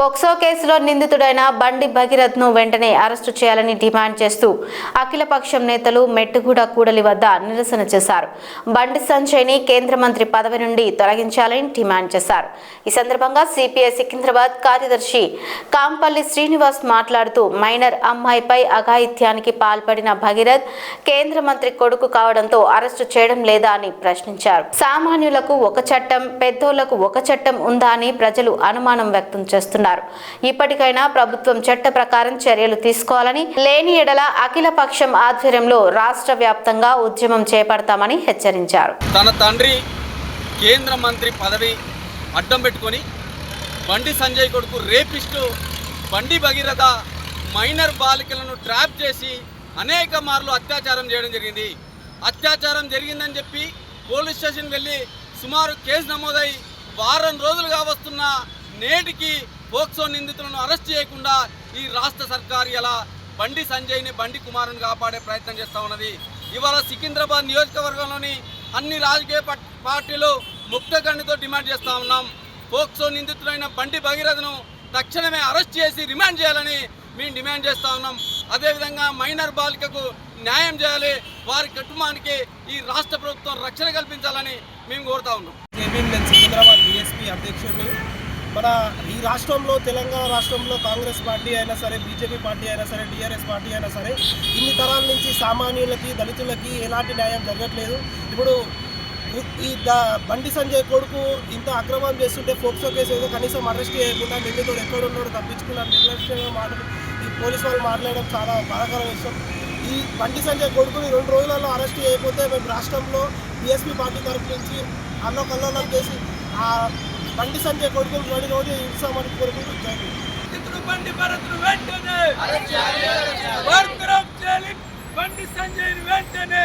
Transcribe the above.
POCSO కేసులో నిందితుడైన బండి భగీరథ్ను వెంటనే అరెస్టు చేయాలని డిమాండ్ చేస్తూ అఖిలపక్షం నేతలు మెట్టుగూడ కూడలి వద్ద నిరసన చేశారు. బండి సంజయ్ని కేంద్ర మంత్రి పదవి నుండి తొలగించాలని డిమాండ్ చేశారు. ఈ సందర్భంగా సిపిఐ సికింద్రాబాద్ కార్యదర్శి కాంపల్లి శ్రీనివాస్ మాట్లాడుతూ మైనర్ అమ్మాయిపై అఘాయిత్యానికి పాల్పడిన భగీరథ్ కేంద్ర మంత్రి కొడుకు కావడంతో అరెస్టు చేయడం లేదా అని ప్రశ్నించారు. సామాన్యులకు ఒక చట్టం, పెద్దోళ్లకు ఒక చట్టం ఉందా అని ప్రజలు అనుమానం వ్యక్తం చేస్తున్నారు. ఇప్పటికైనా ప్రభుత్వం చట్ట ప్రకారం చర్యలు తీసుకోవాలని, లేని ఎడల అఖిలపక్షం ఆధ్వర్యంలో రాష్ట్ర వ్యాప్తంగా ఉద్యమం చేపడతామని హెచ్చరించారు. తన తండ్రి కేంద్ర మంత్రి పదవి అడ్డం పెట్టుకొని బండి సంజయ్ కొడుకు రేపిస్టు బండి భగీరథ మైనర్ బాలికలను ట్రాప్ చేసి అనేక మార్లు అత్యాచారం చేయడం జరిగింది. అత్యాచారం జరిగిందని చెప్పి పోలీస్ స్టేషన్ వెళ్ళి సుమారు కేసు నమోదై వారం రోజులుగా వస్తున్న నేటికి పోక్సో నిందితులను అరెస్ట్ చేయకుండా ఈ రాష్ట్ర సర్కారు ఇలా బండి సంజయ్ని, బండి కుమారుని కాపాడే ప్రయత్నం చేస్తూ ఉన్నది. ఇవాళ సికింద్రాబాద్ నియోజకవర్గంలోని అన్ని రాజకీయ పార్టీలు ముక్తగండితో డిమాండ్ చేస్తూ ఉన్నాం. పోక్సో నిందితులైన బండి భగీరథను తక్షణమే అరెస్ట్ చేసి రిమాండ్ చేయాలని మేము డిమాండ్ చేస్తూ ఉన్నాం. అదేవిధంగా మైనర్ బాలికకు న్యాయం చేయాలి, వారి కుటుంబానికి ఈ రాష్ట్ర ప్రభుత్వం రక్షణ కల్పించాలని మేము కోరుతా ఉన్నాం. సికింద్రాబాద్ బీఎస్పీ అధ్యక్షుడిని. మన ఈ రాష్ట్రంలో, తెలంగాణ రాష్ట్రంలో కాంగ్రెస్ పార్టీ అయినా సరే, బీజేపీ పార్టీ అయినా సరే, టీఆర్ఎస్ పార్టీ అయినా సరే, ఇన్ని తరాల నుంచి సామాన్యులకి, దళితులకి ఎలాంటి న్యాయం జరగట్లేదు. ఇప్పుడు ఈ బండి సంజయ్ కొడుకు ఇంత అక్రమం చేస్తుంటే పోక్సో కేసు ఏదో కనీసం అరెస్ట్ చేయకుండా నిందితుడు ఎక్కడున్నాడు తప్పించుకున్నాడు నిర్లక్ష్యంగా మాటలు ఈ పోలీసు వాళ్ళు మాట్లాడడం చాలా బాధాకర విషయం. ఈ బండి సంజయ్ కొడుకుని 2 రోజులలో అరెస్ట్ చేయకపోతే మేము రాష్ట్రంలో బీఎస్పీ పార్టీ తరఫు నుంచి అల్లకల్లోలం చేసి ఆ బండి సంజయ్ కొడుకుని రోజు ఇస్తామని కోరుకుంటున్నాం. బండి సంజయ్ వెంటనే